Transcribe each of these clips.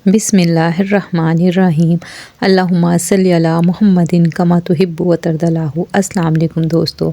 बिस्मिल्लाहिर्रहमानिर्रहीम। अल्लाहुम्मा सल्ली अला मुहम्मदिन कमा तुहिब्बु व तर्दलाहु। अस्सलाम वालेकुम दोस्तों,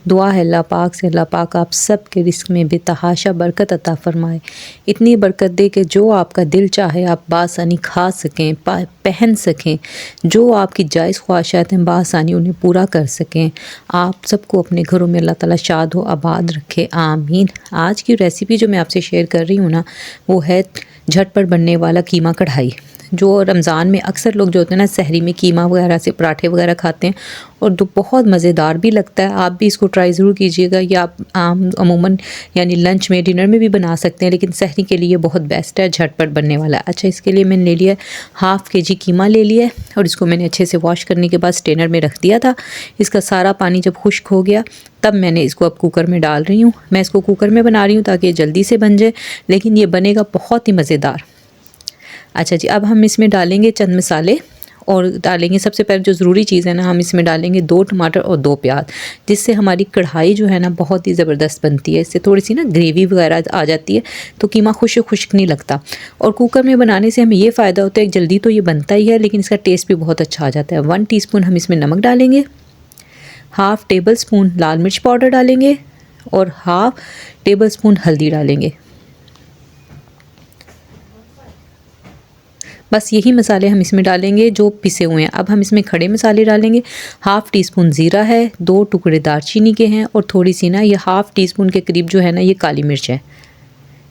दुआ है अल्लाह पाक से अल्लाह पाक आप सब के रिस्क में बेतहाशा बरकत अता फ़रमाए। इतनी बरकत दे कि जो आपका दिल चाहे आप बासानी खा सकें, पहन सकें, जो आपकी जायज़ ख्वाहिशात हैं बासानी उन्हें पूरा कर सकें। आप सबको अपने घरों में अल्लाह ताला शाद व आबाद रखे, आमीन। आज की रेसिपी जो मैं आपसे शेयर कर रही हूँ ना, वो है झटपट बनने वाला कीमा कढ़ाई। जो रमज़ान में अक्सर लोग जो होते हैं ना सहरी में कीमा वगैरह से पराठे वगैरह खाते हैं और बहुत मज़ेदार भी लगता है। आप भी इसको ट्राई ज़रूर कीजिएगा। या आप अमूमन यानी लंच में डिनर में भी बना सकते हैं, लेकिन सहरी के लिए बहुत बेस्ट है, झटपट बनने वाला है। अच्छा, इसके लिए मैंने ले लिया 1/2 kg कीमा ले लिया है और इसको मैंने अच्छे से वॉश करने के बाद स्ट्रेनर में रख दिया था। इसका सारा पानी जब खुश्क हो गया तब मैंने इसको अब कुकर में डाल रही हूँ। मैं इसको कुकर में बना रही हूँ ताकि ये जल्दी से बन जाए, लेकिन ये बनेगा बहुत ही मज़ेदार। अच्छा जी, अब हम इसमें डालेंगे चंद मसाले और डालेंगे सबसे पहले जो ज़रूरी चीज़ है ना, हम इसमें डालेंगे 2 टमाटर और 2 प्याज, जिससे हमारी कढ़ाई जो है ना बहुत ही ज़बरदस्त बनती है। इससे थोड़ी सी ना ग्रेवी वगैरह आ जाती है तो कीमा खुश्क खुश्क नहीं लगता। और कुकर में बनाने से हमें ये फ़ायदा होता है कि जल्दी तो ये बनता ही है, लेकिन इसका टेस्ट भी बहुत अच्छा आ जाता है। 1 टीस्पून हम इसमें नमक डालेंगे, 1/2 टेबलस्पून लाल मिर्च पाउडर डालेंगे और 1/2 टेबलस्पून हल्दी डालेंगे। बस यही मसाले हम इसमें डालेंगे जो पिसे हुए हैं। अब हम इसमें खड़े मसाले डालेंगे। 1/2 टीस्पून ज़ीरा है, 2 टुकड़े दालचीनी के हैं और थोड़ी सी ना ये 1/2 टीस्पून के करीब जो है ना ये काली मिर्च है।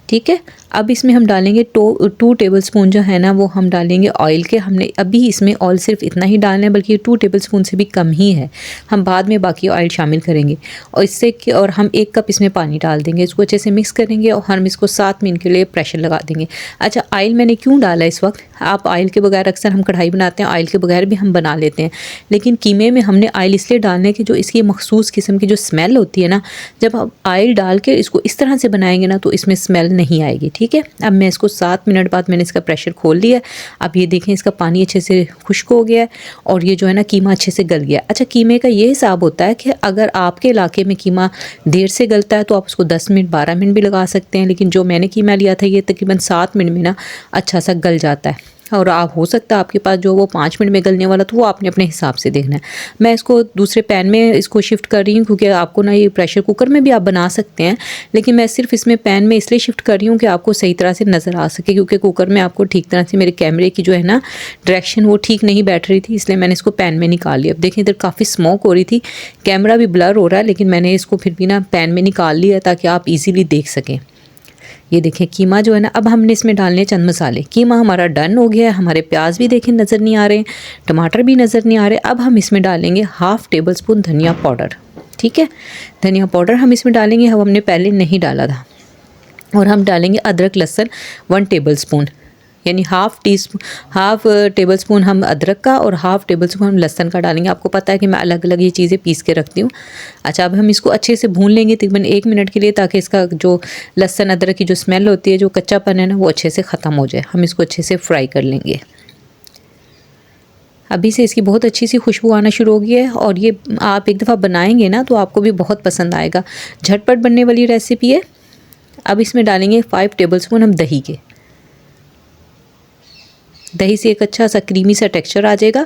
ठीक है, अब इसमें हम डालेंगे 2 टेबलस्पून जो है ना वो हम डालेंगे ऑयल के। हमने अभी इसमें ऑयल सिर्फ इतना ही डालना है, बल्कि 2 टेबलस्पून से भी कम ही है। हम बाद में बाकी ऑयल शामिल करेंगे और इससे और हम 1 कप इसमें पानी डाल देंगे। इसको अच्छे से मिक्स करेंगे और हम इसको 7 मिनट के लिए प्रेशर लगा देंगे। अच्छा, ऑयल मैंने क्यों डाला इस वक्त? आप ऑयल के बगैर अक्सर हम कढ़ाई बनाते हैं, ऑयल के बगैर भी हम बना लेते हैं, लेकिन कीमे में हमने ऑयल इसलिए डालना है कि जो इसकी मखसूस किस्म की जो स्मेल होती है ना, जब आप ऑयल डाल के इसको इस तरह से बनाएंगे ना तो इसमें स्मेल नहीं आएगी। ठीक है, अब मैं इसको 7 मिनट बाद मैंने इसका प्रेशर खोल लिया। अब ये देखें इसका पानी अच्छे से खुश्क हो गया है और ये जो है ना कीमा अच्छे से गल गया। अच्छा, कीमे का ये हिसाब होता है कि अगर आपके इलाके में कीमा देर से गलता है तो आप उसको 10 मिनट 12 मिनट भी लगा सकते हैं, लेकिन जो मैंने कीमा लिया था ये तकरीबन 7 मिनट में ना अच्छा सा गल जाता है। और आप हो सकता है आपके पास जो वो 5 मिनट में गलने वाला तो वो आपने अपने हिसाब से देखना है। मैं इसको दूसरे पैन में इसको शिफ्ट कर रही हूँ क्योंकि आपको ना ये प्रेशर कुकर में भी आप बना सकते हैं, लेकिन मैं सिर्फ इसमें पैन में इसलिए शिफ्ट कर रही हूँ कि आपको सही तरह से नज़र आ सके, क्योंकि कुकर में आपको ठीक तरह से मेरे कैमरे की जो है ना डायरेक्शन वो ठीक नहीं बैठ रही थी, इसलिए मैंने इसको पैन में निकाल लिया। अब देखें इधर काफ़ी स्मोक हो रही थी, कैमरा भी ब्लर हो रहा है, लेकिन मैंने इसको फिर भी ना पैन में निकाल लिया ताकि आप ईज़िली देख सकें। ये देखें कीमा जो है ना, अब हमने इसमें डालने चंद मसाले। कीमा हमारा डन हो गया है, हमारे प्याज भी देखें नज़र नहीं आ रहे हैं, टमाटर भी नज़र नहीं आ रहे। अब हम इसमें डालेंगे 1/2 टेबलस्पून धनिया पाउडर। ठीक है, धनिया पाउडर हम इसमें डालेंगे, हमने पहले नहीं डाला था। और हम डालेंगे अदरक लहसुन 1 टेबलस्पून, यानी 1/2 टेबलस्पून हम अदरक का और 1/2 टेबलस्पून हम लहसुन का डालेंगे। आपको पता है कि मैं अलग अलग ये चीज़ें पीस के रखती हूँ। अच्छा, अब हम इसको अच्छे से भून लेंगे तकरीबन 1 मिनट के लिए, ताकि इसका जो लहसुन अदरक की जो स्मेल होती है, जो कच्चापन है ना, वो अच्छे से ख़त्म हो जाए। हम इसको अच्छे से फ्राई कर लेंगे। अभी से इसकी बहुत अच्छी सी खुशबू आना शुरू हो गई है और ये आप एक दफ़ा बनाएंगे ना तो आपको भी बहुत पसंद आएगा। झटपट बनने वाली रेसिपी है। अब इसमें डालेंगे 5 टेबलस्पून हम दही के। दही से एक अच्छा सा क्रीमी सा टेक्सचर आ जाएगा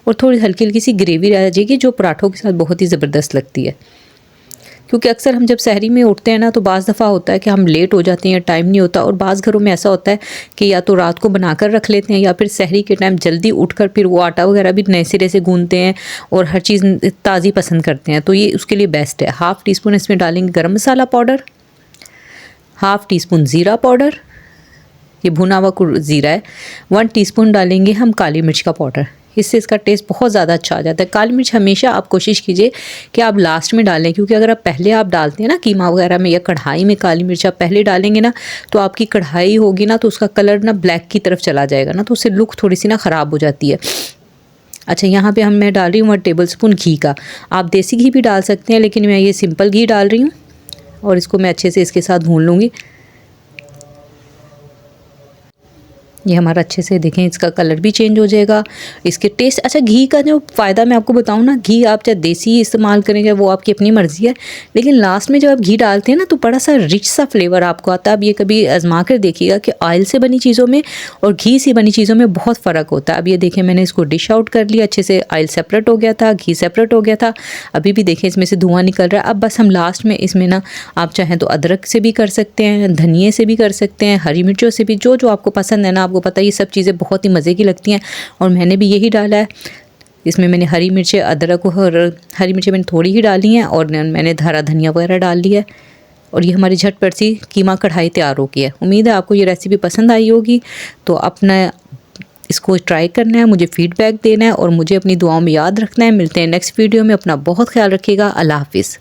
और थोड़ी हल्की हल्की सी ग्रेवी आ जाएगी, जो पराठों के साथ बहुत ही ज़बरदस्त लगती है। क्योंकि अक्सर हम जब सहरी में उठते हैं ना तो बाज़ दफ़ा होता है कि हम लेट हो जाते हैं, टाइम नहीं होता, और बाज़ घरों में ऐसा होता है कि या तो रात को बनाकर रख लेते हैं या फिर सहरी के टाइम जल्दी उठकर फिर वो आटा वगैरह भी नए सिरे से गूंदते हैं और हर चीज़ ताज़ी पसंद करते हैं, तो ये उसके लिए बेस्ट है। 1/2 टीस्पून इसमें डालेंगे गरम मसाला पाउडर, 1/2 टीस्पून ज़ीरा पाउडर, ये भुना हुआ ज़ीरा है। 1 टीस्पून डालेंगे हम काली मिर्च का पाउडर, इससे इसका टेस्ट बहुत ज़्यादा अच्छा आ जाता है। काली मिर्च हमेशा आप कोशिश कीजिए कि आप लास्ट में डालें, क्योंकि अगर आप पहले आप डालते हैं ना कीमा वगैरह में या कढ़ाई में काली मिर्च आप पहले डालेंगे ना तो आपकी कढ़ाई होगी ना तो उसका कलर ना ब्लैक की तरफ चला जाएगा ना, तो उससे लुक थोड़ी सी ना ख़राब हो जाती है। अच्छा, यहाँ पे मैं डाल रही हूँ 1 टेबलस्पून घी का। आप देसी घी भी डाल सकते हैं, लेकिन मैं ये सिंपल घी डाल रही हूँ और इसको मैं अच्छे से इसके साथ भून लूँगी। ये हमारा अच्छे से देखें, इसका कलर भी चेंज हो जाएगा, इसके टेस्ट। अच्छा, घी का जो फ़ायदा मैं आपको बताऊँ ना, घी आप चाहे देसी इस्तेमाल करेंगे वो आपकी अपनी मर्ज़ी है, लेकिन लास्ट में जब आप घी डालते हैं ना तो बड़ा सा रिच सा फ्लेवर आपको आता है। अब ये कभी आजमा कर देखिएगा कि ऑयल से बनी चीज़ों में और घी से बनी चीज़ों में बहुत फ़र्क होता है। अब ये देखें, मैंने इसको डिश आउट कर लिया अच्छे से, ऑयल सेपरेट हो गया था, घी सेपरेट हो गया था, अभी भी देखें इसमें से धुआं निकल रहा है। अब बस हम लास्ट में इसमें ना, आप चाहें तो अदरक से भी कर सकते हैं, धनिए से भी कर सकते हैं, हरी मिर्चों से भी, जो जो आपको पसंद है ना। आपको पता है ये सब चीज़ें बहुत ही मज़े की लगती हैं और मैंने भी यही डाला है। इसमें मैंने हरी मिर्चें, अदरक और हरी मिर्चें मैंने थोड़ी ही डाली हैं और मैंने हरा धनिया वगैरह डाल लिया है। और ये हमारी झटपट सी कीमा कढ़ाई तैयार हो गई है। उम्मीद है आपको ये रेसिपी पसंद आई होगी, तो अपना इसको ट्राई करना है, मुझे फ़ीडबैक देना है और मुझे अपनी दुआओं में याद रखना है। मिलते हैं नेक्स्ट वीडियो में, अपना बहुत ख्याल रखिएगा। अल्लाह हाफ़िज़।